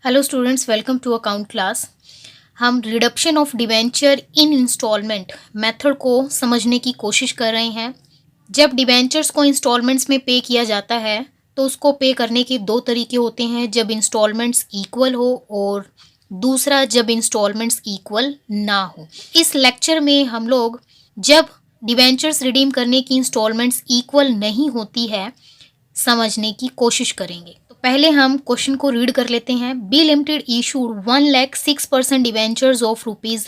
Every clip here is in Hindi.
Hello students, welcome to account class. हम reduction of debenture in installment method को समझने की कोशिश कर रहे हैं। जब डिबेंचर्स को इंस्टॉलमेंट्स में पे किया जाता है तो उसको पे करने के दो तरीके होते हैं, जब इंस्टॉलमेंट्स इक्वल हो और दूसरा जब इंस्टॉलमेंट्स इक्वल ना हो। इस लेक्चर में हम लोग जब डिबेंचर्स रिडीम करने की इंस्टॉलमेंट्स इक्वल नहीं होती है समझने की कोशिश करेंगे। तो पहले हम क्वेश्चन को रीड कर लेते हैं। B limited issued 1,06% debentures of ₹10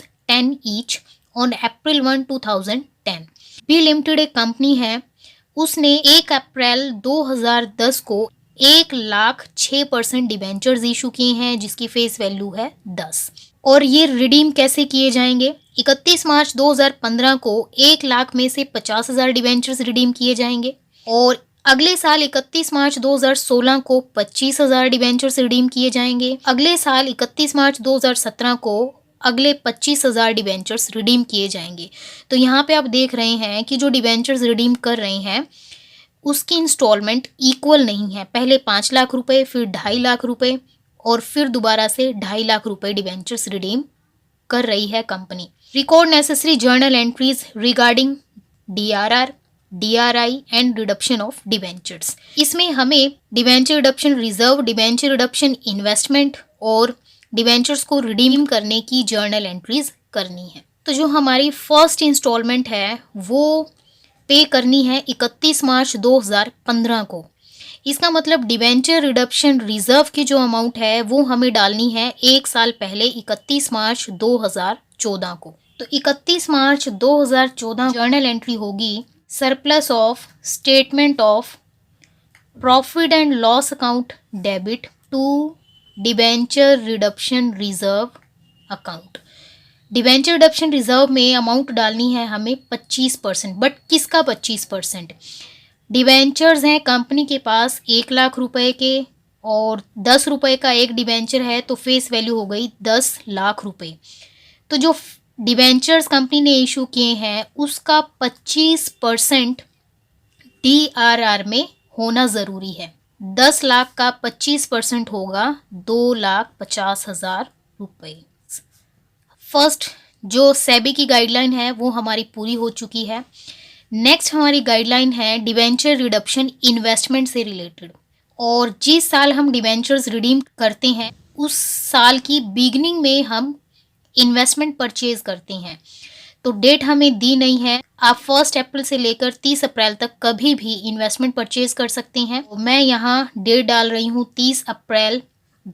each on April 1, 2010। B limited एक कंपनी है, उसने 1 अप्रैल 2010 को 1,06% डिवेंचर्स इशू किए हैं जिसकी फेस वैल्यू है 10। और ये रिडीम कैसे किए जाएंगे? 31 मार्च 2015 को 1 लाख में से 50,000 डिवेंचर्स रिडीम किए जाएंगे और अगले साल 31 मार्च 2016 को 25,000 डिवेंचर्स रिडीम किए जाएंगे। अगले साल 31 मार्च 2017 को अगले 25,000 डिवेंचर्स रिडीम किए जाएंगे। तो यहाँ पे आप देख रहे हैं कि जो डिवेंचर्स रिडीम कर रहे हैं उसकी इंस्टॉलमेंट इक्वल नहीं है। पहले 5 लाख रुपए, फिर 2.5 लाख रुपए और फिर दोबारा से 2.5 लाख रुपए डिवेंचर्स रिडीम कर रही है company. Record necessary journal entries regarding DRR, DRI and reduction of debentures. इसमें हमें debenture reduction reserve, debenture reduction investment और डिवेंचर्स को रिडीम करने की जर्नल एंट्रीज करनी है। तो जो हमारी फर्स्ट इंस्टॉलमेंट है वो पे करनी है 31 मार्च 2015 को। इसका मतलब डिवेंचर रिडक्शन रिजर्व की जो अमाउंट है वो हमें डालनी है एक साल पहले 31 मार्च 2014 को। तो 31 मार्च 2014 जर्नल एंट्री होगी surplus of statement of profit and loss account debit to debenture reduction reserve account. Debenture reduction reserve में अमाउंट डालनी है हमें 25%। बट किसका 25%? डिवेंचर्स हैं कंपनी के पास 1 लाख रुपए के और 10 रुपए का एक डिवेंचर है तो फेस वैल्यू हो गई 10 लाख रुपए। तो जो डिवेंचर्स कंपनी ने इशू किए हैं उसका 25% DRR में होना ज़रूरी है। 10 लाख का 25% होगा 2,50,000 रुपये। फर्स्ट जो सेबी की गाइडलाइन है वो हमारी पूरी हो चुकी है। नेक्स्ट हमारी गाइडलाइन है डिवेंचर रिडक्शन इन्वेस्टमेंट से रिलेटेड। और जिस साल हम डिवेंचर्स रिडीम करते हैं उस साल की बिगनिंग में हम इन्वेस्टमेंट परचेज करते हैं। तो डेट हमें दी नहीं है, आप 1 अप्रैल से लेकर 30 अप्रैल तक कभी भी इन्वेस्टमेंट परचेज कर सकते हैं। तो मैं यहाँ डेट डाल रही हूँ 30 April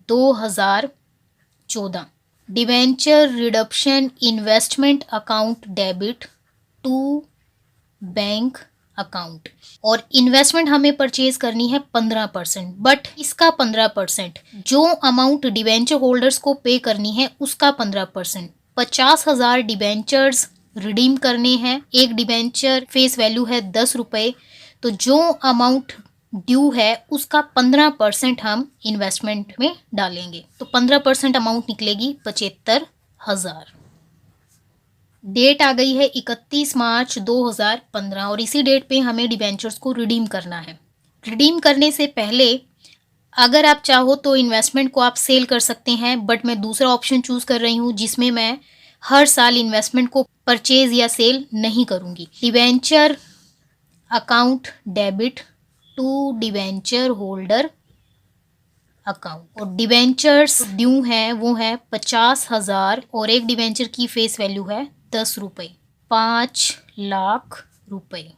2014। Debenture reduction investment account debit to bank account. और इन्वेस्टमेंट हमें परचेज करनी है 15%। बट इसका 15%, जो अमाउंट डिवेंचर होल्डर्स को पे करनी है उसका 15%। 50,000 डिवेंचर्स रिडीम करने हैं। एक डिवेंचर फेस वैल्यू है 10 रुपये। तो जो अमाउंट ड्यू है उसका 15% हम इन्वेस्टमेंट में डालेंगे। तो 15% अमाउंट निकलेगी 75,000। डेट आ गई है 31 मार्च 2015 और इसी डेट पे हमें डिवेंचर्स को रिडीम करना है। रिडीम करने से पहले अगर आप चाहो तो इन्वेस्टमेंट को आप सेल कर सकते हैं, बट मैं दूसरा ऑप्शन चूज़ कर रही हूँ जिसमें मैं हर साल इन्वेस्टमेंट को परचेज या सेल नहीं करूँगी। Debenture account debit to debenture holder account. और डिवेंचर्स ड्यू हैं वो है 50,000 और एक डिवेंचर की फेस वैल्यू है 10 रुपये, 5 लाख रुपए।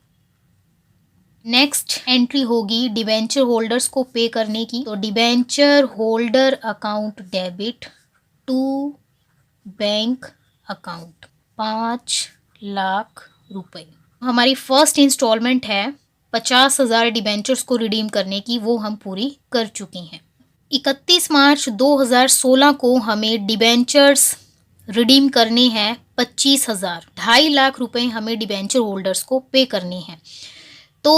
नेक्स्ट एंट्री होगी डिवेंचर होल्डर्स को पे करने की। तो debenture holder account debit to bank account 5 lakh रुपए। हमारी फर्स्ट इंस्टॉलमेंट है 50,000 डिवेंचर्स को रिडीम करने की, वो हम पूरी कर चुकी हैं। 31 मार्च 2016 को हमें डिवेंचर्स रिडीम करने हैं 25,000। 2.5 लाख रुपए हमें डिवेंचर होल्डर्स को पे करने हैं। तो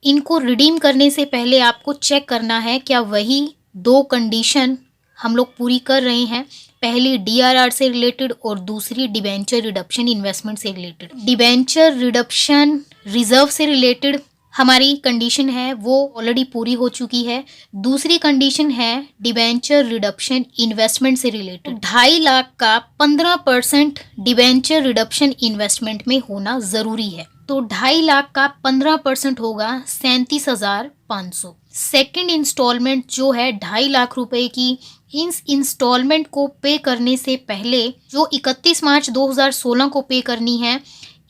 इनको रिडीम करने से पहले आपको चेक करना है क्या वही दो कंडीशन हम लोग पूरी कर रहे हैं। पहली DRR से रिलेटेड और दूसरी डिवेंचर रिडक्शन इन्वेस्टमेंट से रिलेटेड। डिवेंचर रिडक्शन रिजर्व से रिलेटेड हमारी कंडीशन है वो ऑलरेडी पूरी हो चुकी है। दूसरी कंडीशन है डिबेंचर रिडक्शन इन्वेस्टमेंट से रिलेटेड। 2.5 लाख का 15% डिबेंचर रिडक्शन इन्वेस्टमेंट में होना ज़रूरी है। तो 2.5 लाख का 15% होगा 37,500। सेकेंड इंस्टॉलमेंट जो है 2.5 लाख रुपए की, इस इंस्टॉलमेंट को पे करने से पहले जो 31 मार्च 2016 को पे करनी है,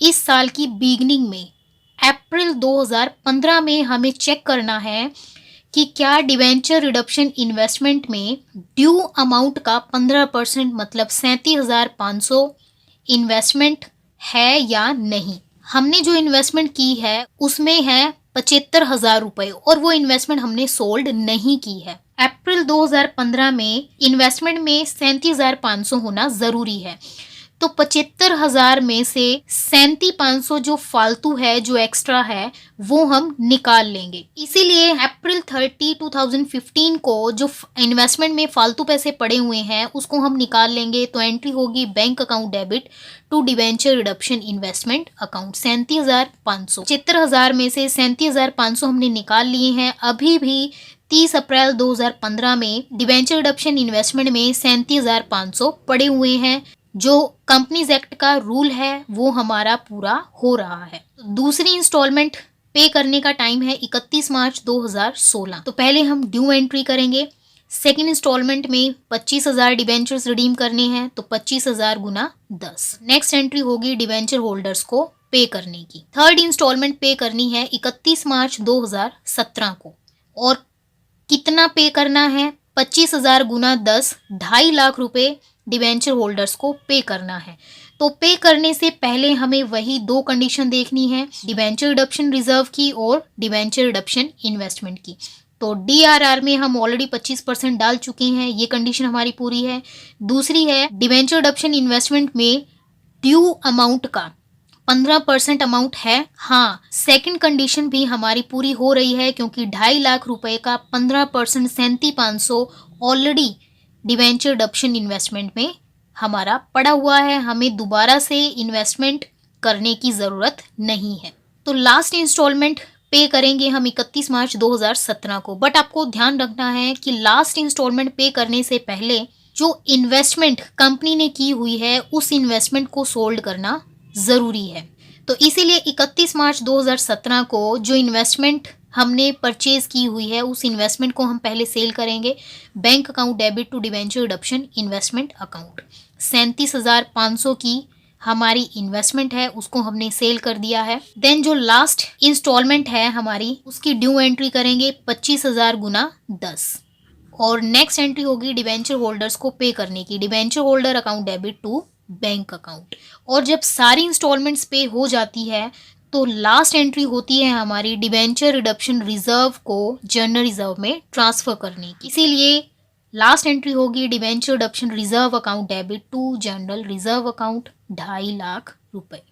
इस साल की बिगनिंग में अप्रैल 2015 में हमें चेक करना है कि क्या डिवेंचर रिडक्शन इन्वेस्टमेंट में ड्यू अमाउंट का 15% मतलब 37,500 इन्वेस्टमेंट है या नहीं। हमने जो इन्वेस्टमेंट की है उसमें है 75,000 रुपये और वो इन्वेस्टमेंट हमने सोल्ड नहीं की है। अप्रैल 2015 में इन्वेस्टमेंट में 37,500 होना ज़रूरी है। तो 75,000 में से 37,500 जो फालतू है, जो एक्स्ट्रा है, वो हम निकाल लेंगे। इसीलिए अप्रैल 30, 2015 को जो इन्वेस्टमेंट में फालतू पैसे पड़े हुए हैं उसको हम निकाल लेंगे। तो एंट्री होगी bank account debit to debenture reduction investment account 37,500। 75,000 में से 37,500 हमने निकाल लिए हैं। अभी भी 30 अप्रैल 2015 में डिवेंचर रिडक्शन इन्वेस्टमेंट में 37,500 पड़े हुए हैं। जो कंपनीज एक्ट का रूल है वो हमारा पूरा हो रहा है। दूसरी इंस्टॉलमेंट पे करने का टाइम है 31 मार्च 2016। तो पहले हम ड्यू एंट्री करेंगे। सेकेंड इंस्टॉलमेंट में 25,000 डिबेंचर्स रिडीम करने हैं, तो 25,000 गुना 10। नेक्स्ट एंट्री होगी डिबेंचर होल्डर्स को पे करने की। थर्ड इंस्टॉलमेंट पे करनी है 31 मार्च 2017 को। और कितना पे करना है? 25,000 गुना 10, 2.5 लाख रुपए डिवेंचर होल्डर्स को पे करना है। तो पे करने से पहले हमें वही 2 कंडीशन देखनी है, डिवेंचर रिडक्शन रिजर्व की और डिवेंचर रिडक्शन इन्वेस्टमेंट की। तो डीआरआर में हम ऑलरेडी 25% डाल चुके हैं, ये कंडीशन हमारी पूरी है। दूसरी है डिवेंचर रिडक्शन इन्वेस्टमेंट में ड्यू अमाउंट का 15% अमाउंट है। हाँ, सेकंड कंडीशन भी हमारी पूरी हो रही है क्योंकि 2.5 लाख रुपए का 15% 37,500 ऑलरेडी डिवेंचर रिडक्शन इन्वेस्टमेंट में हमारा पड़ा हुआ है। हमें दोबारा से इन्वेस्टमेंट करने की ज़रूरत नहीं है। तो लास्ट इंस्टॉलमेंट पे करेंगे हम 31 मार्च 2017 को। बट आपको ध्यान रखना है कि लास्ट इंस्टॉलमेंट पे करने से पहले जो इन्वेस्टमेंट कंपनी ने की हुई है उस इन्वेस्टमेंट को सोल्ड करना ज़रूरी है। तो इसीलिए 31 मार्च 2017 को जो इन्वेस्टमेंट हमने परचेज की हुई है उस इन्वेस्टमेंट को हम पहले सेल करेंगे। Bank account debit to debenture reduction investment account 37,500 की हमारी इन्वेस्टमेंट है, उसको हमने सेल कर दिया है। देन जो लास्ट इंस्टॉलमेंट है हमारी, उसकी ड्यू एंट्री करेंगे 25,000 गुना 10। और नेक्स्ट एंट्री होगी डिवेंचर होल्डर्स को पे करने की, debenture holder account debit to bank account. और जब सारी इंस्टॉलमेंट्स पे हो जाती है तो लास्ट एंट्री होती है हमारी डिवेंचर रिडक्शन रिजर्व को जनरल रिजर्व में ट्रांसफर करने की। इसीलिए लास्ट एंट्री होगी debenture reduction reserve account debit to general reserve account 2.5 lakh रुपए।